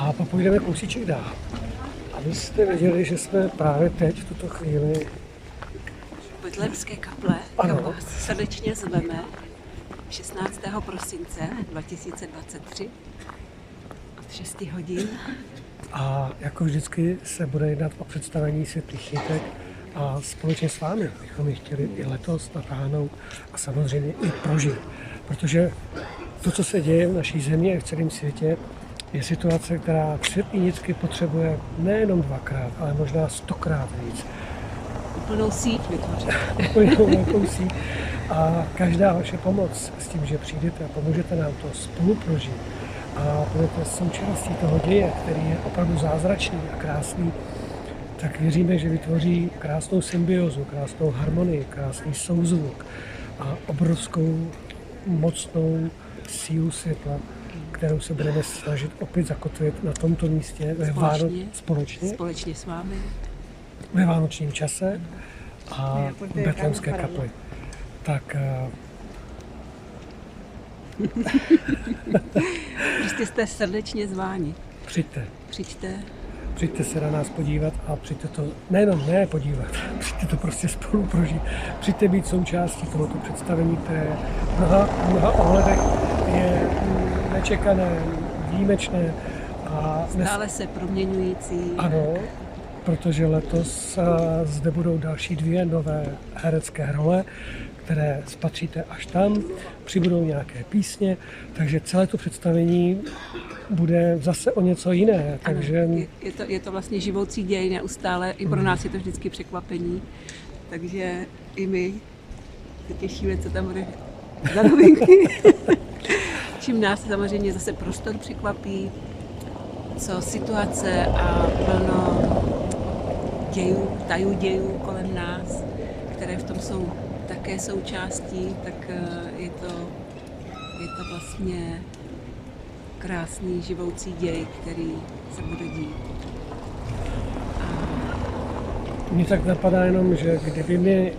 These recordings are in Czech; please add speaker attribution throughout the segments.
Speaker 1: A půjdeme kousíček dál. Abyste věděli, že jsme právě teď v tuto chvíli
Speaker 2: Betlémské kaple, kam vás srdečně zveme 16. prosince 2023 od 6 hodin.
Speaker 1: A jako vždycky se bude jednat o představení Světlých nitek a společně s vámi bychom ji chtěli i letos natáhnout a samozřejmě i prožít. Protože to, co se děje v naší zemi a v celém světě, je situace, která Světlý nitky potřebuje nejenom 2krát, ale možná 100krát víc.
Speaker 2: Úplnou síť vytvořit.
Speaker 1: Úplnou velkou síť. A každá vaše pomoc s tím, že přijdete a pomůžete nám to spolu prožít a budete součástí toho děje, který je opravdu zázračný a krásný, tak věříme, že vytvoří krásnou symbiozu, krásnou harmonii, krásný souzvuk a obrovskou mocnou sílu světla, kterou se budeme snažit opět zakotvit na tomto místě společně
Speaker 2: s vámi
Speaker 1: ve vánočním čase a v Betlémské kapli. Tak
Speaker 2: prostě jste srdečně zváni.
Speaker 1: Přijďte se na nás podívat a přijďte to nejenom podívat, přijďte to prostě spolu prožít. Přijďte být součástí tohoto představení, které v mnoha ohledech je nečekané, výjimečné. A
Speaker 2: stále se proměňující.
Speaker 1: Ano, protože letos zde budou další 2 nové herecké role, které spatříte až tam, přibudou nějaké písně, takže celé to představení bude zase o něco jiné. Takže
Speaker 2: je to vlastně živoucí děj neustále, i pro nás je to vždycky překvapení, takže i my se těšíme, co tam bude za novinky. Čím nás samozřejmě zase prostor překvapí, co situace a plno tajů dějů kolem nás, které v tom jsou také součástí, tak je to vlastně krásný živoucí děj, který se bude dít.
Speaker 1: Mně tak napadá jenom, že kdyby mi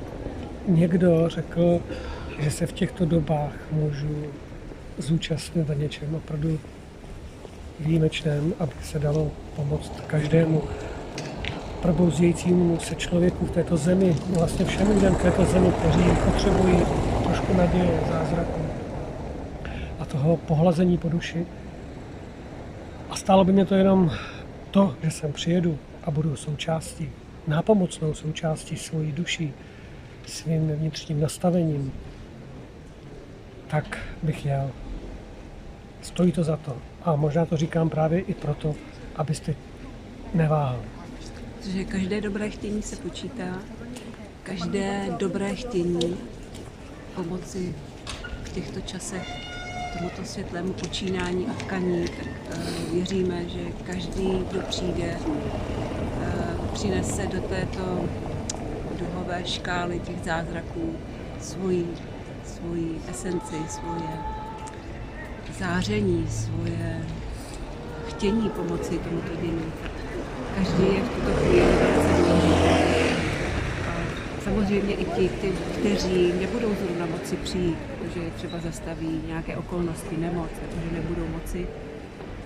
Speaker 1: někdo řekl, že se v těchto dobách můžu zúčastnit na něčem opravdu výjimečném, aby se dalo pomoct každému probouzejícímu se člověku v této zemi, vlastně všem lidem v této zemi, kteří potřebují trošku naděje, zázraku a toho pohlazení po duši. A stálo by mě to jenom to, že sem přijedu a budu součástí, nápomocnou součástí svojí duší, svým vnitřním nastavením, tak bych jel. Stojí to za to. A možná to říkám právě i proto, abyste neváhali.
Speaker 2: Protože každé dobré chtění se počítá, každé dobré chtění pomoci v těchto časech tomuto světlému počínání a tkaní, tak věříme, že každý, kdo přijde, přinese do této duhové škály těch zázraků svoji esenci, svoje záření, svoje chtění pomoci tomuto dění. Každý je v tuto chvíli velice důležitý. Samozřejmě i ti, kteří nebudou zrovna moci přijít, protože třeba zastaví nějaké okolnosti, nemoc, protože nebudou moci,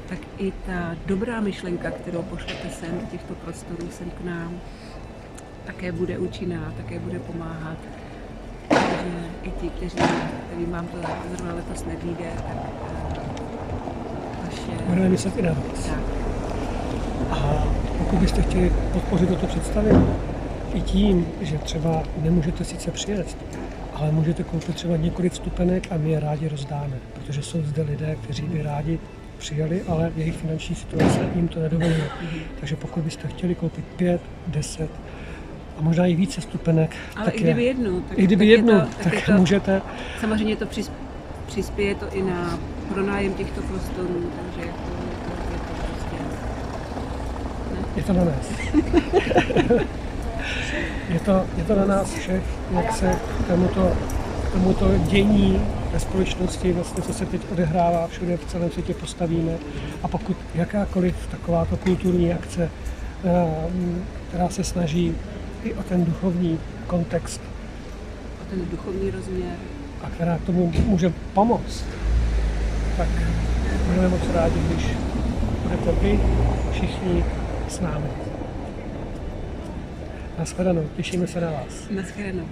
Speaker 2: tak i ta dobrá myšlenka, kterou pošlete sem do těchto prostorů, sem k nám, také bude účinná, také bude pomáhat. Takže i ti, kterým vám to zrovna letos nevyjde, tak vaše...
Speaker 1: Budeme myslet i na vás. A pokud byste chtěli podpořit toto představení, i tím, že třeba nemůžete sice přijet, ale můžete koupit třeba několik vstupenek a my je rádi rozdáme, protože jsou zde lidé, kteří by rádi přijeli, ale jejich finanční situace jim to nedovoluje. Takže pokud byste chtěli koupit 5, 10 a možná i více vstupenek,
Speaker 2: ale
Speaker 1: tak
Speaker 2: i kdyby jednu,
Speaker 1: tak můžete.
Speaker 2: Samozřejmě to přispěje to i na pronájem těchto prostorů, takže
Speaker 1: je to na nás. je to na nás všech, jak se k tomuto dění ve společnosti, vlastně, co se teď odehrává všude v celém světě, postavíme. A pokud jakákoliv takováto kulturní akce, která se snaží i o ten duchovní kontext,
Speaker 2: o ten duchovní rozměr
Speaker 1: a která tomu může pomoct, tak budeme moc rádi, když budete vy všichni s námi. Naschledanou, těšíme se na vás.
Speaker 2: Naschledanou.